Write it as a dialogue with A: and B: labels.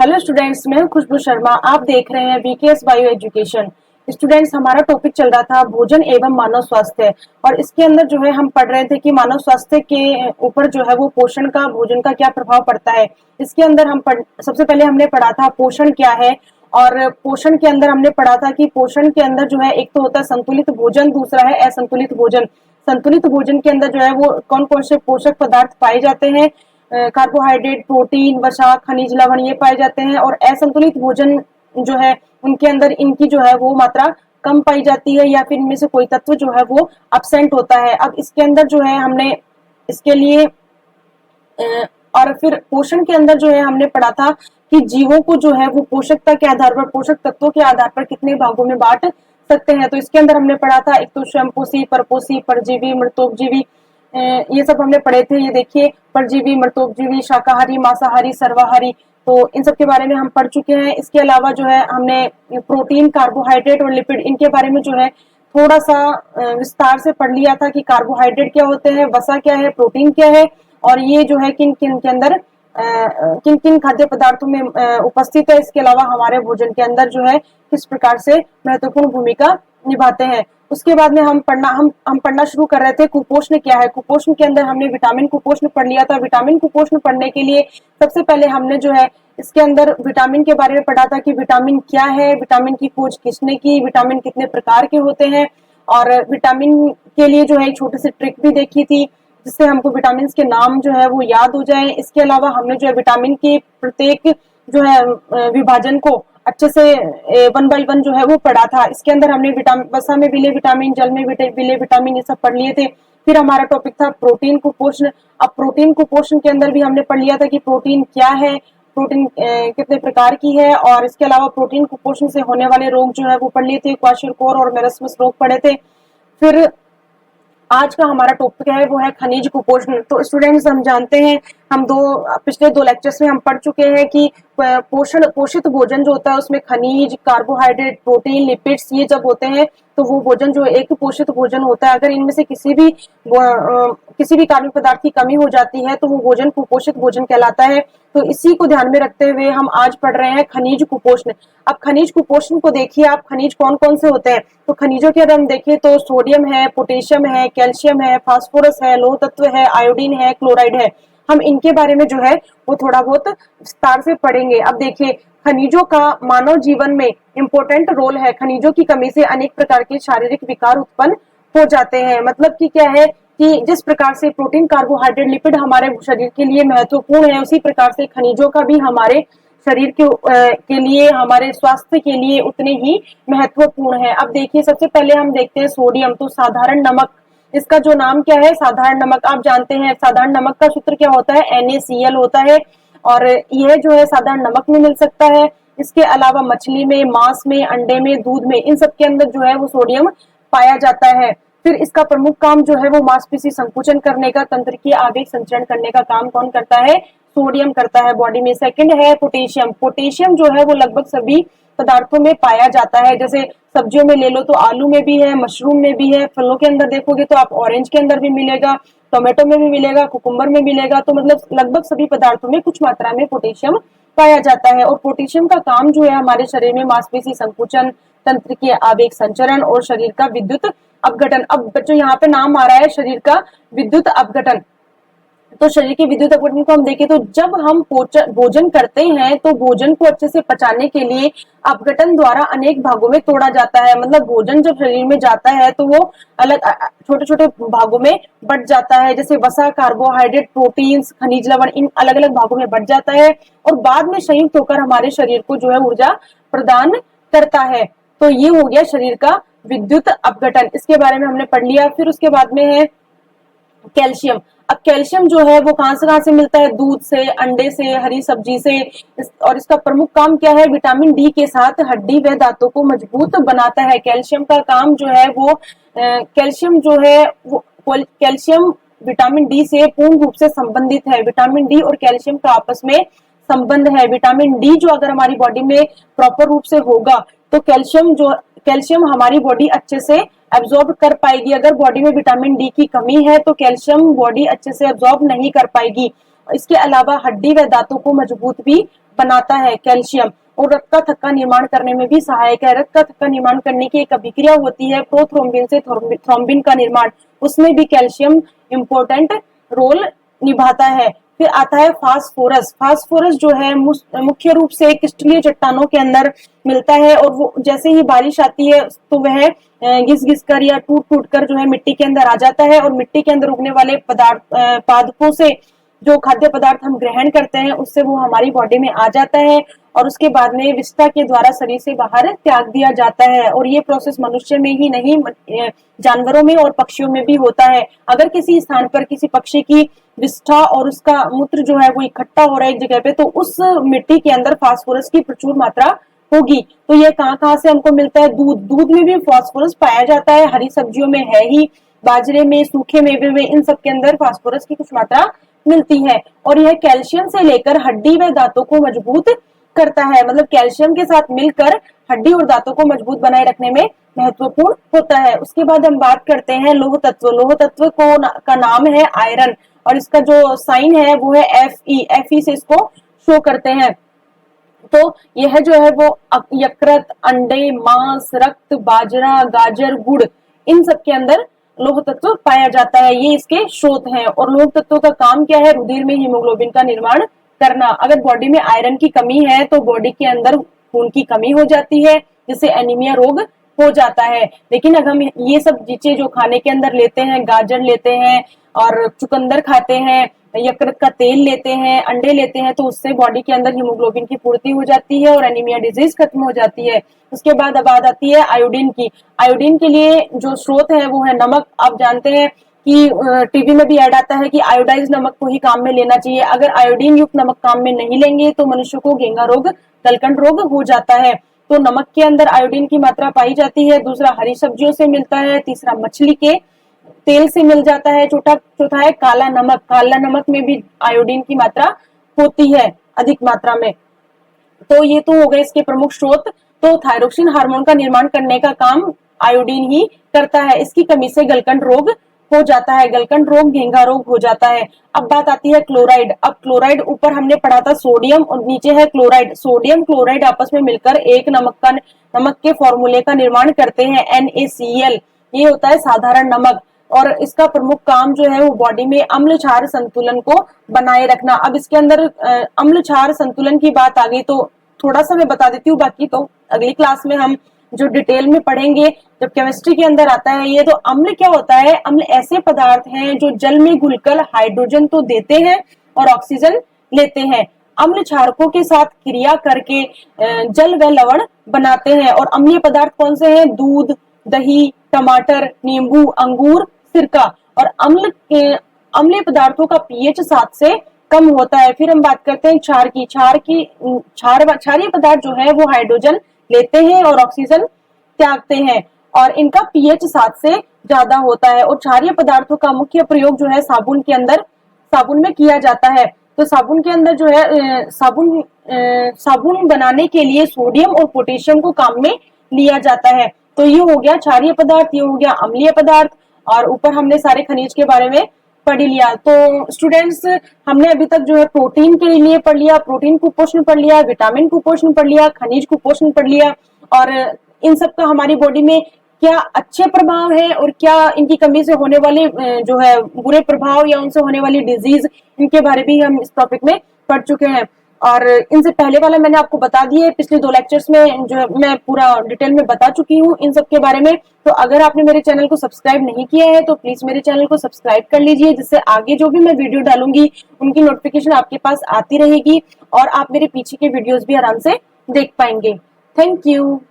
A: Hello students, मैं हूं खुशबू शर्मा। आप देख रहे हैं बीकेएस बायो एजुकेशन। स्टूडेंट्स, हमारा टॉपिक चल रहा था भोजन एवं मानव स्वास्थ्य, और इसके अंदर जो है हम पढ़ रहे थे कि मानव स्वास्थ्य के ऊपर जो है वो पोषण का, भोजन का क्या प्रभाव पड़ता है। इसके अंदर सबसे पहले हमने पढ़ा था पोषण क्या है, और पोषण के अंदर हमने पढ़ा था कि पोषण के अंदर जो है एक तो होता है संतुलित भोजन, दूसरा है असंतुलित भोजन। संतुलित भोजन के अंदर जो है वो कौन कौन से पोषक पदार्थ पाए जाते हैं, कार्बोहाइड्रेट, प्रोटीन, वसा, खनिज, लवण ये पाए जाते हैं। और असंतुलित भोजन जो है उनके अंदर इनकी जो है वो मात्रा कम पाई जाती है, या फिर इनमें से कोई तत्व जो है वो अब्सेंट होता है। अब इसके अंदर जो है हमने इसके लिए और फिर पोषण के अंदर जो है हमने पढ़ा था कि जीवों को जो है वो पोषकता के आधार पर, पोषक तत्वों के आधार पर कितने भागों में बांट सकते हैं। तो इसके अंदर हमने पढ़ा था एक तो स्वयंपोषी, परपोषी, परजीवी, मृतोपजीवी, ये सब हमने पढ़े थे। ये देखिए, परजीवी, मृतोपजीवी, शाकाहारी, मांसाहारी, सर्वाहारी, तो इन सब के बारे में हम पढ़ चुके हैं। इसके अलावा जो है हमने प्रोटीन, कार्बोहाइड्रेट और लिपिड, इनके बारे में जो है थोड़ा सा विस्तार से पढ़ लिया था कि कार्बोहाइड्रेट क्या होते हैं, वसा क्या है, प्रोटीन क्या है, और ये जो है किन किन के अंदर किन किन खाद्य पदार्थों में उपस्थित है। इसके अलावा हमारे भोजन के अंदर जो है किस प्रकार से महत्वपूर्ण भूमिका निभाते हैं। उसके बाद में हम पढ़ना शुरू कर रहे थे कुपोषण क्या है। कुपोषण के अंदर हमने विटामिन कुपोषण पढ़ लिया था। विटामिन कुपोषण पढ़ने के लिए सबसे पहले हमने जो है इसके अंदर विटामिन के बारे में पढ़ा था कि विटामिन क्या है, विटामिन की खोज किसने की, विटामिन कितने प्रकार के होते हैं, और विटामिन के लिए जो है एक छोटी सी ट्रिक भी देखी थी जिससे हमको विटामिन के नाम जो है वो याद हो जाए। इसके अलावा हमने जो है विटामिन के प्रत्येक जो है विभाजन को अच्छे से 1 बाय 1 जो है वो पढ़ा था। इसके अंदर हमने वसा में मिले विटामिन, जल में मिले विटामिन, ये सब पढ़ लिए थे। फिर हमारा टॉपिक था प्रोटीन कुपोषण। अब प्रोटीन कुपोषण के अंदर भी हमने पढ़ लिया था कि प्रोटीन क्या है, प्रोटीन कितने प्रकार की है, और इसके अलावा प्रोटीन कुपोषण से होने वाले रोग जो है वो पढ़ लिए थे। क्वाशरकोर और मेरस्मस रोग पढ़े थे। फिर आज का हमारा टॉपिक है वो है खनिज कुपोषण। तो स्टूडेंट्स, हम जानते हैं, हम पिछले 2 लेक्चर्स में हम पढ़ चुके हैं कि पोषित भोजन जो होता है उसमें खनिज, कार्बोहाइड्रेट, प्रोटीन, लिपिड्स ये जब होते हैं तो वो भोजन जो एक पोषित भोजन होता है। अगर इनमें से किसी भी कार्बनिक पदार्थ की कमी हो जाती है तो वो भोजन कुपोषित भोजन कहलाता है। तो इसी को ध्यान में रखते हुए हम आज पढ़ रहे हैं खनिज कुपोषण। अब खनिज कुपोषण को देखिए आप, खनिज कौन कौन से होते हैं। तो खनिजों के अगर हम देखें तो सोडियम है, पोटेशियम है, कैल्शियम है, फास्फोरस है, लोह तत्व है, आयोडीन है, क्लोराइड है। हम इनके बारे में जो है वो थोड़ा बहुत विस्तार से पढ़ेंगे। अब देखिए, खनिजों का मानव जीवन में इंपॉर्टेंट रोल है। खनिजों की कमी से अनेक प्रकार के शारीरिक विकार उत्पन्न हो जाते हैं। मतलब कि क्या है कि जिस प्रकार से प्रोटीन, कार्बोहाइड्रेट, लिपिड हमारे शरीर के लिए महत्वपूर्ण है, उसी प्रकार से खनिजों का भी हमारे शरीर के लिए, हमारे स्वास्थ्य के लिए उतने ही महत्वपूर्ण है। अब देखिए, सबसे पहले हम देखते हैं सोडियम। तो साधारण नमक, इसका जो नाम क्या है, साधारण नमक। आप जानते हैं साधारण नमक का सूत्र क्या होता है, NaCl होता है, और यह जो है साधारण नमक में मिल सकता है। इसके अलावा मछली में, मांस में, अंडे में, दूध में, इन सब के अंदर जो है वो सोडियम पाया जाता है। फिर इसका प्रमुख काम जो है वो मांसपेशी संकुचन करने का, तंत्रिकीय आवेग संचरण करने का काम कौन करता है, सोडियम करता है बॉडी में। सेकंड है पोटेशियम। पोटेशियम जो है वो लगभग सभी पदार्थों में पाया जाता है। जैसे सब्जियों में ले लो तो आलू में भी है, मशरूम में भी है, फलों के अंदर देखोगे तो आप ऑरेंज के अंदर भी मिलेगा, टोमेटो में भी मिलेगा, कुकुम्बर में मिलेगा। तो मतलब लगभग सभी पदार्थों में कुछ मात्रा में पोटेशियम पाया जाता है। और पोटेशियम का काम जो है हमारे शरीर में मांसपेशी संकुचन, तंत्रिकीय आवेग संचरण और शरीर का विद्युत अपघटन। अब बच्चों यहाँ पे नाम आ रहा है शरीर का विद्युत अपघटन। तो शरीर के विद्युत अपघटन को हम देखें तो जब हम भोजन करते हैं तो भोजन को अच्छे से पचाने के लिए अपघटन द्वारा अनेक भागों में तोड़ा जाता है। मतलब भोजन जब शरीर में जाता है तो वो अलग छोटे छोटे भागों में बट जाता है। जैसे वसा, कार्बोहाइड्रेट, प्रोटीन, खनिज, लवण, इन अलग अलग भागों में बट जाता है और बाद में संयुक्त होकर हमारे शरीर को जो है ऊर्जा प्रदान करता है। तो ये हो गया शरीर का विद्युत अपघटन। इसके बारे में हमने पढ़ लिया। फिर उसके बाद में है कैल्शियम। अब कैल्शियम जो है वो कहां से मिलता है, दूध से, अंडे से, हरी सब्जी से। और इसका प्रमुख काम क्या है, विटामिन डी के साथ हड्डी व दांतों को मजबूत बनाता है। कैल्शियम का काम जो है वो कैल्शियम विटामिन डी से पूर्ण रूप से संबंधित है। विटामिन डी और कैल्शियम का आपस में संबंध है। विटामिन डी जो अगर हमारी बॉडी में प्रॉपर रूप से होगा तो कैल्शियम हमारी बॉडी अच्छे से एब्जॉर्ब कर पाएगी। अगर बॉडी में विटामिन डी की कमी है तो कैल्शियम बॉडी अच्छे से एब्जॉर्ब नहीं कर पाएगी। इसके अलावा हड्डी व दांतों को मजबूत भी बनाता है कैल्शियम, और रक्त का थक्का निर्माण करने में भी सहायक है। रक्त का थक्का निर्माण करने की एक अभिक्रिया होती है प्रोथ्रोम्बिन से थ्रोम्बिन का निर्माण, उसमें भी कैल्शियम इंपॉर्टेंट रोल निभाता है। फिर आता है फास्फोरस। फास्फोरस जो है मुख्य रूप से क्रिस्टलीय चट्टानों के अंदर मिलता है, और वो जैसे ही बारिश आती है तो वह घिस घिस कर या टूट टूट कर जो है मिट्टी के अंदर आ जाता है, और मिट्टी के अंदर उगने वाले पादपों से जो खाद्य पदार्थ हम ग्रहण करते हैं उससे वो हमारी बॉडी में आ जाता है, और उसके बाद में विस्ता के द्वारा शरीर से बाहर त्याग दिया जाता है। और ये प्रोसेस मनुष्य में ही नहीं, जानवरों में और पक्षियों में भी होता है। अगर किसी स्थान पर किसी पक्षी की विष्ठा और उसका मूत्र जो है वो इकट्ठा हो रहा है एक जगह पे, तो उस मिट्टी के अंदर फास्फोरस की प्रचुर मात्रा होगी। तो ये कहाँ से हमको मिलता है? दूध में भी फास्फोरस पाया जाता है, हरी सब्जियों में है ही, बाजरे में, सूखे मेवे में, इन सब के अंदर फास्फोरस की कुछ मात्रा मिलती है। और यह कैल्शियम से लेकर हड्डी व दांतों को मजबूत करता है, मतलब कैल्शियम के साथ मिलकर हड्डी और दांतों को मजबूत बनाए रखने में महत्वपूर्ण होता है। उसके बाद हम बात करते हैं लोह तत्व। लोह तत्व का नाम है आयरन, और इसका जो साइन है वो है Fe से इसको शो करते हैं। तो यह जो है वो यकृत, अंडे, मांस, रक्त, बाजरा, गाजर, गुड़, इन सब के अंदर लोह तत्व पाया जाता है, ये इसके स्रोत हैं। और लोह तत्व का काम क्या है? रुधिर में हीमोग्लोबिन का निर्माण करना। अगर बॉडी में आयरन की कमी है तो बॉडी के अंदर खून की कमी हो जाती है, जिससे एनीमिया रोग हो जाता है। लेकिन अगर हम ये सब चीजें जो खाने के अंदर लेते हैं, गाजर लेते हैं और चुकंदर खाते हैं, यकृत का तेल लेते हैं, अंडे लेते हैं, तो उससे बॉडी के अंदर हीमोग्लोबिन की पूर्ति हो जाती है और एनीमिया डिजीज खत्म हो जाती है। उसके बाद अब बात आती है आयोडीन की। आयोडीन के लिए जो स्रोत है वो है नमक। आप जानते हैं कि टीवी में भी ऐड आता है कि आयोडाइज नमक को ही काम में लेना चाहिए। अगर आयोडीन युक्त नमक काम में नहीं लेंगे तो मनुष्य को घेंगा रोग, गलकंड रोग हो जाता है। तो नमक के अंदर आयोडीन की मात्रा पाई जाती है। दूसरा हरी सब्जियों से मिलता है। तीसरा मछली के तेल से मिल जाता है। चौथा है काला नमक। काला नमक में भी आयोडीन की मात्रा होती है अधिक मात्रा में। तो ये तो हो गए इसके प्रमुख स्रोत। तो थायरोक्सिन हार्मोन का निर्माण करने का काम आयोडीन ही करता है। इसकी कमी से गलकंड रोग हो जाता है, गलकंड रोग, घेंगा रोग हो जाता है। अब बात आती है क्लोराइड। अब क्लोराइड, ऊपर हमने पढ़ा था सोडियम और नीचे है क्लोराइड। सोडियम क्लोराइड आपस में मिलकर एक नमक के फॉर्मूले का निर्माण करते हैं, NaCl। ये होता है साधारण नमक, और इसका प्रमुख काम जो है वो बॉडी में अम्ल क्षार संतुलन को बनाए रखना। अब इसके अंदर अम्ल क्षार संतुलन की बात आ गई तो थोड़ा सा मैं बता देती हूँ, बाकी तो अगली क्लास में हम जो डिटेल में पढ़ेंगे जब केमिस्ट्री के अंदर आता है ये। तो अम्ल क्या होता है? अम्ल ऐसे पदार्थ हैं जो जल में घुलकर हाइड्रोजन तो देते हैं और ऑक्सीजन लेते हैं। अम्ल क्षारकों के साथ क्रिया करके जल व लवण बनाते हैं। और अम्लीय पदार्थ कौन से हैं? दूध, दही, टमाटर, नींबू, अंगूर, सिरका। और अम्लीय पदार्थों का pH 7 से कम होता है। फिर हम बात करते हैं क्षारीय पदार्थ जो है वो हाइड्रोजन लेते हैं और ऑक्सीजन त्यागते हैं, और इनका pH 7 से ज्यादा होता है। और क्षारीय पदार्थों का मुख्य प्रयोग जो है साबुन में किया जाता है। तो साबुन के अंदर जो है साबुन बनाने के लिए सोडियम और पोटेशियम को काम में लिया जाता है। तो ये हो गया क्षारीय पदार्थ, ये हो गया अम्लीय पदार्थ, और ऊपर हमने सारे खनिज के बारे में पढ़ लिया। तो स्टूडेंट्स, हमने अभी तक जो है प्रोटीन के लिए पढ़ लिया, प्रोटीन कुपोषण पढ़ लिया, विटामिन कुपोषण पढ़ लिया, खनिज कुपोषण पढ़ लिया, और इन सब का हमारी बॉडी में क्या अच्छे प्रभाव है और क्या इनकी कमी से होने वाले जो है बुरे प्रभाव या उनसे होने वाली डिजीज, इनके बारे में हम इस टॉपिक में पढ़ चुके हैं। और इनसे पहले वाला मैंने आपको बता दिए, पिछले 2 लेक्चर्स में जो है मैं पूरा डिटेल में बता चुकी हूँ इन सब के बारे में। तो अगर आपने मेरे चैनल को सब्सक्राइब नहीं किया है तो प्लीज मेरे चैनल को सब्सक्राइब कर लीजिए, जिससे आगे जो भी मैं वीडियो डालूंगी उनकी नोटिफिकेशन आपके पास आती रहेगी और आप मेरे पीछे के वीडियोस भी आराम से देख पाएंगे। Thank you.